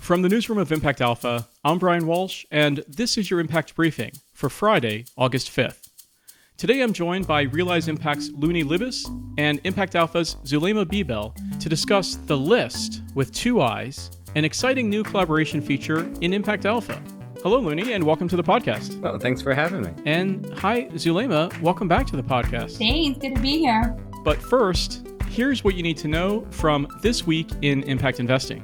From the newsroom of Impact Alpha, I'm Brian Walsh, and this is your Impact Briefing for Friday, August 5th. Today I'm joined by Realize Impact's Luni Libes and Impact Alpha's Zuleyma Bebell to discuss the LIIST with two I's, an exciting new collaboration feature in Impact Alpha. Hello, Luni, and welcome to the podcast. Well, thanks for having me. And hi, Zuleyma, welcome back to the podcast. Thanks, good to be here. But first, here's what you need to know from this week in Impact Investing.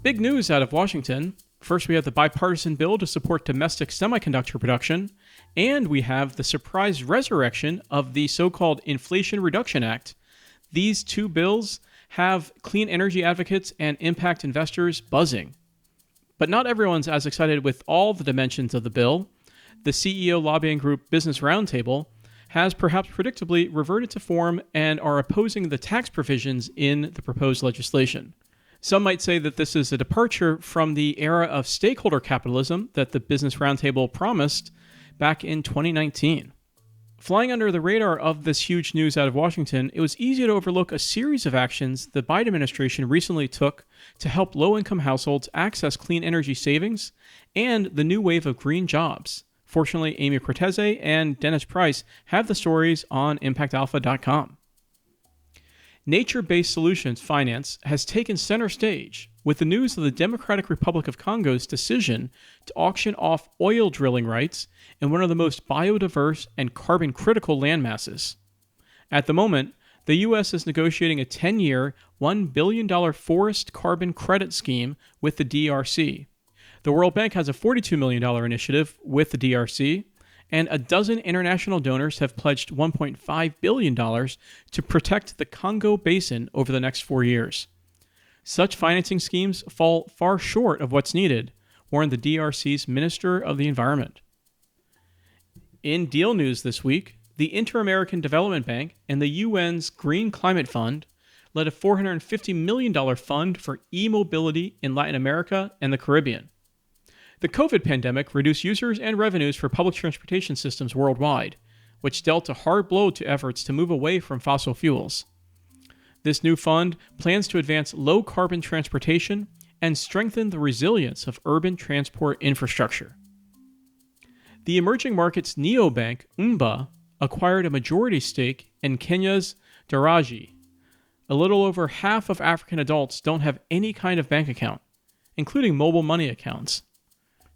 Big news out of Washington. First, we have the bipartisan bill to support domestic semiconductor production, and we have the surprise resurrection of the so-called Inflation Reduction Act. These two bills have clean energy advocates and impact investors buzzing. But not everyone's as excited with all the dimensions of the bill. The CEO lobbying group Business Roundtable has perhaps predictably reverted to form and are opposing the tax provisions in the proposed legislation. Some might say that this is a departure from the era of stakeholder capitalism that the Business Roundtable promised back in 2019. Flying under the radar of this huge news out of Washington, it was easy to overlook a series of actions the Biden administration recently took to help low-income households access clean energy savings and the new wave of green jobs. Fortunately, Amy Cortese and Dennis Price have the stories on ImpactAlpha.com. Nature-based solutions finance has taken center stage with the news of the Democratic Republic of Congo's decision to auction off oil drilling rights in one of the most biodiverse and carbon-critical landmasses. At the moment, the U.S. is negotiating a 10-year, $1 billion forest carbon credit scheme with the DRC. The World Bank has a $42 million initiative with the DRC, and a dozen international donors have pledged $1.5 billion to protect the Congo Basin over the next 4 years. Such financing schemes fall far short of what's needed, warned the DRC's Minister of the Environment. In deal news this week, the Inter-American Development Bank and the UN's Green Climate Fund led a $450 million fund for e-mobility in Latin America and the Caribbean. The COVID pandemic reduced users and revenues for public transportation systems worldwide, which dealt a hard blow to efforts to move away from fossil fuels. This new fund plans to advance low-carbon transportation and strengthen the resilience of urban transport infrastructure. The emerging markets neobank, Umba, acquired a majority stake in Kenya's Daraji. A little over half of African adults don't have any kind of bank account, including mobile money accounts.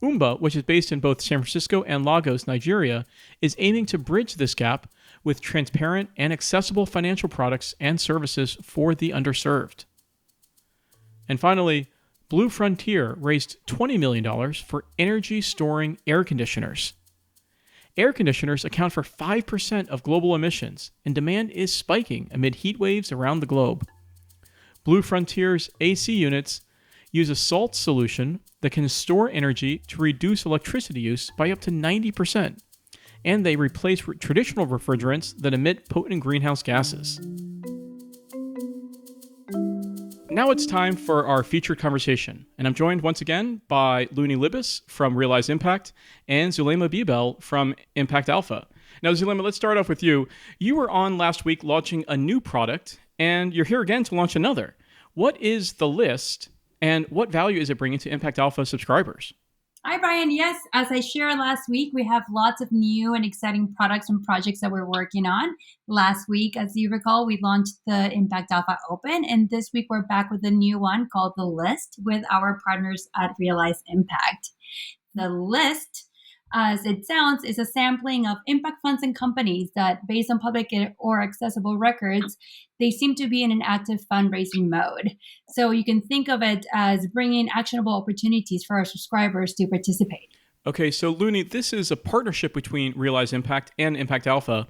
Umba, which is based in both San Francisco and Lagos, Nigeria, is aiming to bridge this gap with transparent and accessible financial products and services for the underserved. And finally, Blue Frontier raised $20 million for energy storing air conditioners. Air conditioners account for 5% of global emissions, and demand is spiking amid heat waves around the globe. Blue Frontier's AC units use a salt solution that can store energy to reduce electricity use by up to 90%, and they replace traditional refrigerants that emit potent greenhouse gases. Now it's time for our featured conversation, and I'm joined once again by Luni Libes from Realize Impact and Zuleyma Bebell from Impact Alpha. Now, Zuleyma, let's start off with you. You were on last week launching a new product, and you're here again to launch another. What is the LIIST, and what value is it bringing to Impact Alpha subscribers? Hi, Brian. Yes, as I shared last week, we have lots of new and exciting products and projects that we're working on. Last week, as you recall, we launched the Impact Alpha Open, and this week we're back with a new one called the LIIST with our partners at Realize Impact. The LIIST, as it sounds, is a sampling of impact funds and companies that, based on public or accessible records, they seem to be in an active fundraising mode. So you can think of it as bringing actionable opportunities for our subscribers to participate. Okay, so Luni, this is a partnership between Realize Impact and Impact Alpha.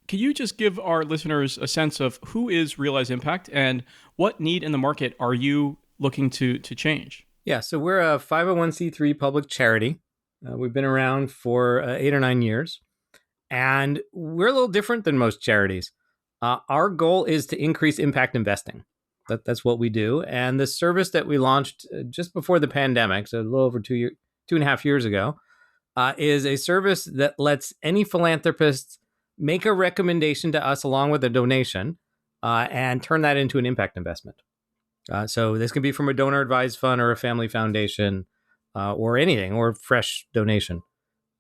Can you just give our listeners a sense of who is Realize Impact and what need in the market are you looking to change? Yeah, so we're a 501c3 public charity. We've been around for 8 or 9 years, and we're a little different than most charities. Our goal is to increase impact investing. That's what we do. And the service that we launched just before the pandemic, so a little over 2.5 years ago, is a service that lets any philanthropist make a recommendation to us along with a donation and turn that into an impact investment. So this can be from a donor-advised fund or a family foundation or anything, or fresh donation.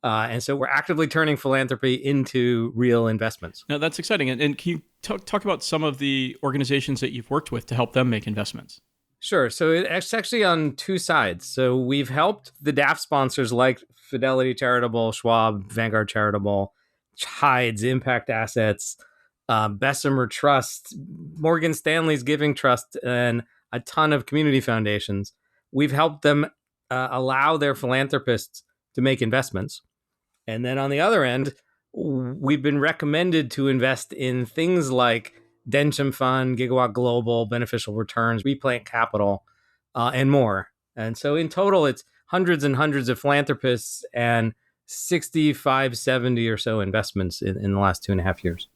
And so we're actively turning philanthropy into real investments. Now, that's exciting. And can you talk about some of the organizations that you've worked with to help them make investments? Sure. So it's actually on two sides. So we've helped the DAF sponsors like Fidelity Charitable, Schwab, Vanguard Charitable, Hides, Impact Assets, Bessemer Trust, Morgan Stanley's Giving Trust, and a ton of community foundations. We've helped them allow their philanthropists to make investments. And then on the other end, we've been recommended to invest in things like Densham Fund, Gigawatt Global, Beneficial Returns, Replant Capital, and more. And so in total, it's hundreds and hundreds of philanthropists and 65, 70 or so investments in the last 2.5 years.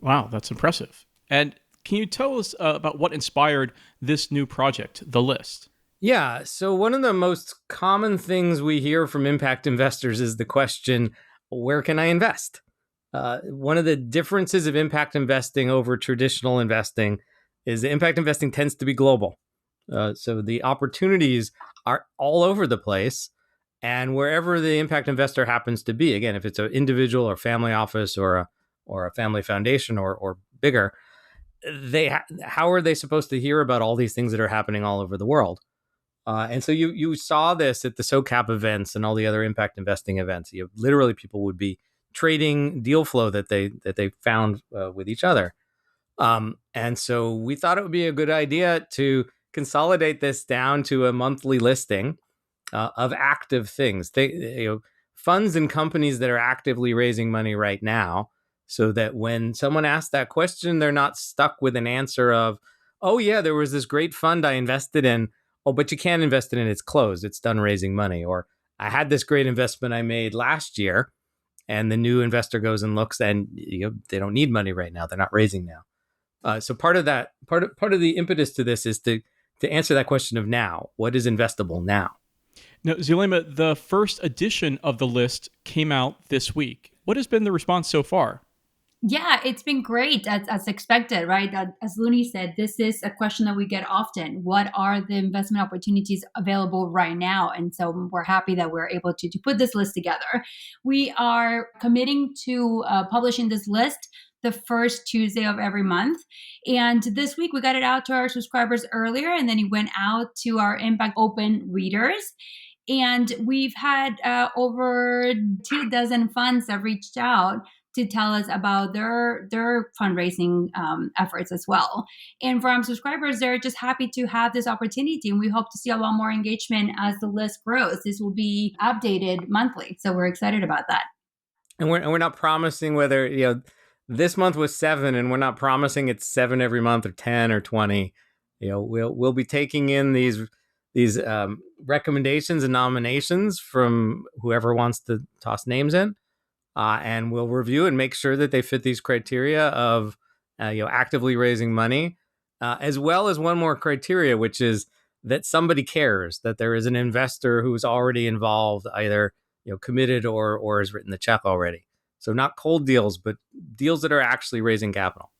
Wow, that's impressive. And can you tell us about what inspired this new project, the LIIST? Yeah. So one of the most common things we hear from impact investors is the question, where can I invest? One of the differences of impact investing over traditional investing is that impact investing tends to be global. So the opportunities are all over the place. And wherever the impact investor happens to be, again, if it's an individual or family office or a family foundation or bigger, how are they supposed to hear about all these things that are happening all over the world? And so you saw this at the SoCap events and all the other impact investing events. Literally, people would be trading deal flow that they found with each other. And so we thought it would be a good idea to consolidate this down to a monthly listing of active things. Funds and companies that are actively raising money right now, so that when someone asks that question, they're not stuck with an answer of, oh yeah, there was this great fund I invested in. Oh, but you can't invest in it. It's closed. It's done raising money. Or I had this great investment I made last year, and the new investor goes and looks, and they don't need money right now. They're not raising now. So part of the impetus to this is to answer that question of now. What is investable now? Now, Zuleyma, the first edition of the LIIST came out this week. What has been the response so far? Yeah, it's been great as expected, right? As Luni said, this is a question that we get often. What are the investment opportunities available right now? And so we're happy that we're able to put this list together. We are committing to publishing this list the first Tuesday of every month. And this week we got it out to our subscribers earlier, and then it went out to our Impact Open readers. And we've had over 24 funds that reached out to tell us about their fundraising efforts as well. And for our subscribers, they're just happy to have this opportunity. And we hope to see a lot more engagement as the list grows. This will be updated monthly. So we're excited about that. And we're not promising whether, this month was 7, and we're not promising it's 7 every month or 10 or 20. We'll be taking in these recommendations and nominations from whoever wants to toss names in. And we'll review and make sure that they fit these criteria of actively raising money, as well as one more criteria, which is that somebody cares, that there is an investor who's already involved, either committed or has written the check already. So not cold deals, but deals that are actually raising capital.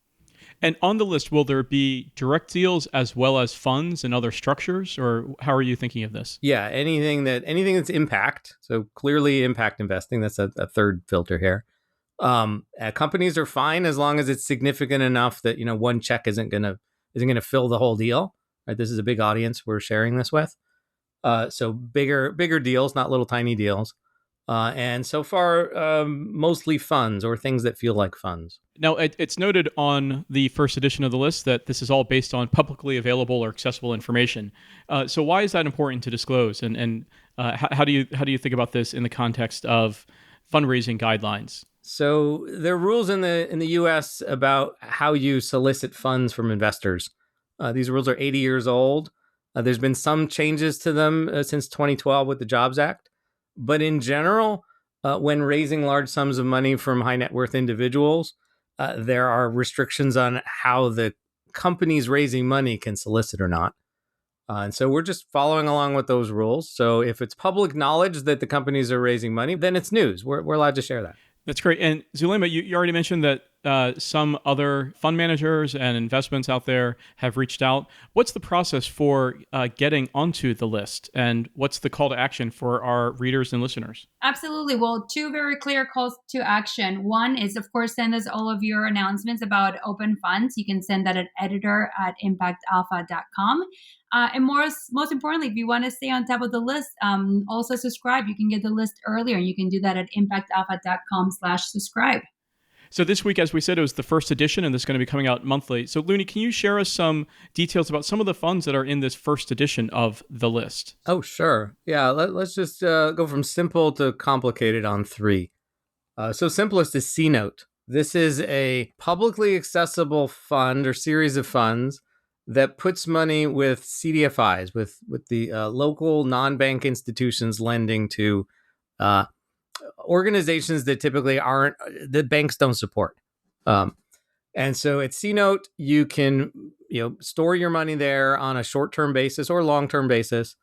And on the list, will there be direct deals as well as funds and other structures, or how are you thinking of this? Yeah, anything that's impact. So clearly impact investing, that's a third filter here. Companies are fine as long as it's significant enough that one check isn't gonna fill the whole deal. Right? This is a big audience we're sharing this with. So bigger deals, not little tiny deals. And so far, mostly funds or things that feel like funds. Now, it's noted on the first edition of the list that this is all based on publicly available or accessible information. So why is that important to disclose? And how do you think about this in the context of fundraising guidelines? So there are rules in the U.S. about how you solicit funds from investors. These rules are 80 years old. There's been some changes to them since 2012 with the Jobs Act. But in general, when raising large sums of money from high net worth individuals, there are restrictions on how the companies raising money can solicit or not. And so we're just following along with those rules. So if it's public knowledge that the companies are raising money, then it's news. We're allowed to share that. That's great. And Zuleyma, you already mentioned that some other fund managers and investments out there have reached out. What's the process for getting onto the list, and what's the call to action for our readers and listeners? Absolutely. Well, two very clear calls to action. One is, of course, send us all of your announcements about open funds. You can send that at editor@impactalpha.com. And most importantly, if you want to stay on top of the list, also subscribe. You can get the list earlier, and you can do that at impactalpha.com/subscribe. So this week, as we said, it was the first edition, and this is going to be coming out monthly. So Luni, can you share us some details about some of the funds that are in this first edition of the list? Oh, sure. Yeah, let's just go from simple to complicated on three. So simplest is C-Note. This is a publicly accessible fund or series of funds that puts money with CDFIs, with the local non-bank institutions lending to organizations that typically aren't, that banks don't support. And so at C-Note, you can store your money there on a short-term basis or long-term basis,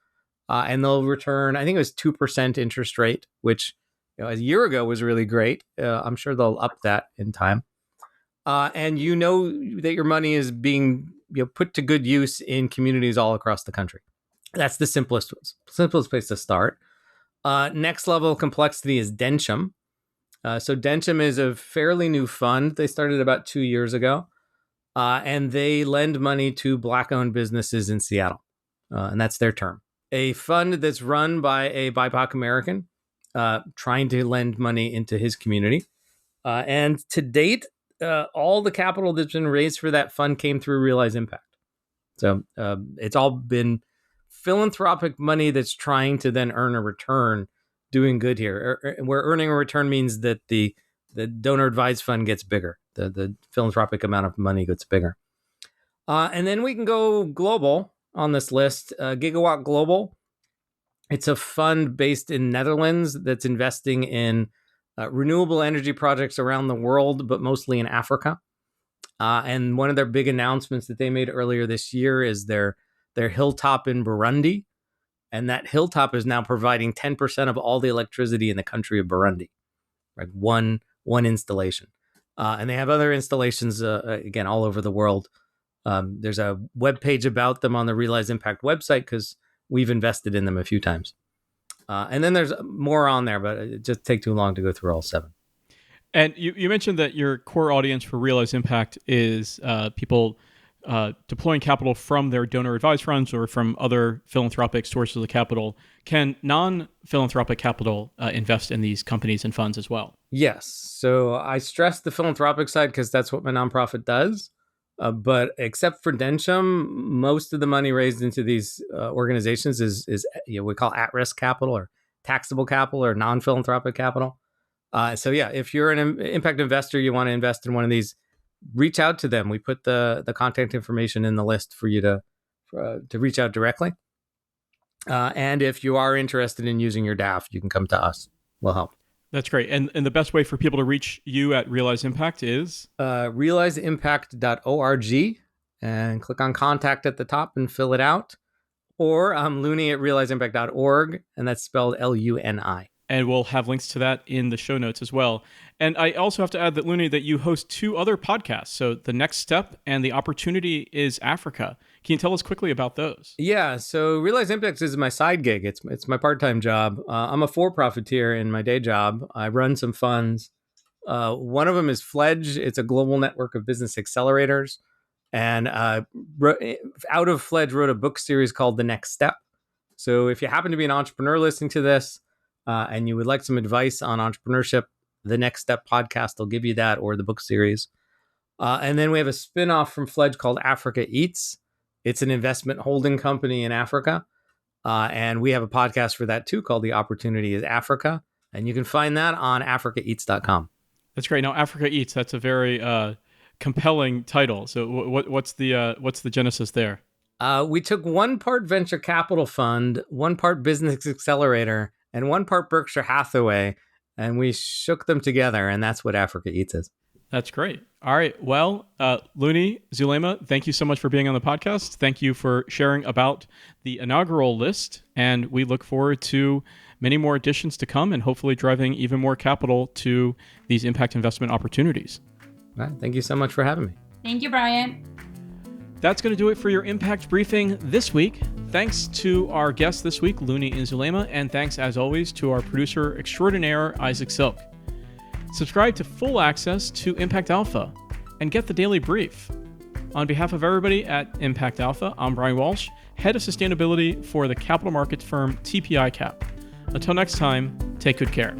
and they'll return, I think it was 2% interest rate, which a year ago was really great. I'm sure they'll up that in time. And you know that your money is being put to good use in communities all across the country. That's the simplest place to start. Next level of complexity is Dencham. So Dencham is a fairly new fund. They started about 2 years ago, and they lend money to Black-owned businesses in Seattle, and that's their term. A fund that's run by a BIPOC American trying to lend money into his community. And to date, all the capital that's been raised for that fund came through Realize Impact. So it's all been philanthropic money that's trying to then earn a return doing good here, where earning a return means that the donor advised fund gets bigger. The philanthropic amount of money gets bigger. And then we can go global on this list. Gigawatt Global. It's a fund based in Netherlands that's investing in renewable energy projects around the world, but mostly in Africa. And one of their big announcements that they made earlier this year is their hilltop in Burundi. And that hilltop is now providing 10% of all the electricity in the country of Burundi, right? One installation. And they have other installations, again, all over the world. There's a webpage about them on the Realize Impact website because we've invested in them a few times. And then there's more on there, but it just take too long to go through all 7. And you mentioned that your core audience for Realize Impact is people deploying capital from their donor advised funds or from other philanthropic sources of capital. Can non-philanthropic capital invest in these companies and funds as well? Yes. So I stress the philanthropic side because that's what my nonprofit does. But except for Dencham, most of the money raised into these organizations is we call at-risk capital or taxable capital or non-philanthropic capital. So yeah, if you're an impact investor, you want to invest in one of these, reach out to them. We put the contact information in the list for you to reach out directly. And if you are interested in using your DAF, you can come to us. We'll help. That's great. And the best way for people to reach you at Realize Impact is? realizeimpact.org, and click on contact at the top and fill it out. Or Luni at realizeimpact.org, and that's spelled Luni. And we'll have links to that in the show notes as well. And I also have to add that, Luni, that you host 2 other podcasts. So The Next Step and The Opportunity is Africa. Can you tell us quickly about those? Yeah, so Realize Impact is my side gig. It's my part-time job. I'm a for-profiteer in my day job. I run some funds. One of them is Fledge. It's a global network of business accelerators. And out of Fledge wrote a book series called The Next Step. So if you happen to be an entrepreneur listening to this, and you would like some advice on entrepreneurship, the Next Step podcast will give you that, or the book series. And then we have a spinoff from Fledge called Africa Eats. It's an investment holding company in Africa. And we have a podcast for that too called The Opportunity is Africa. And you can find that on africaeats.com. That's great. Now, Africa Eats, that's a very compelling title. So what's the genesis there? We took 1 part venture capital fund, 1 part business accelerator, and 1 part Berkshire Hathaway, and we shook them together, and that's what Africa Eats is. That's great. All right. Well, Luni, Zuleyma, thank you so much for being on the podcast. Thank you for sharing about the inaugural list, and we look forward to many more additions to come and hopefully driving even more capital to these impact investment opportunities. All right, thank you so much for having me. Thank you, Brian. That's going to do it for your Impact Briefing this week. Thanks to our guests this week, Luni and Zuleyma, and thanks, as always, to our producer extraordinaire, Isaac Silk. Subscribe to full access to Impact Alpha and get the daily brief. On behalf of everybody at Impact Alpha, I'm Brian Walsh, Head of Sustainability for the capital markets firm TPI Cap. Until next time, take good care.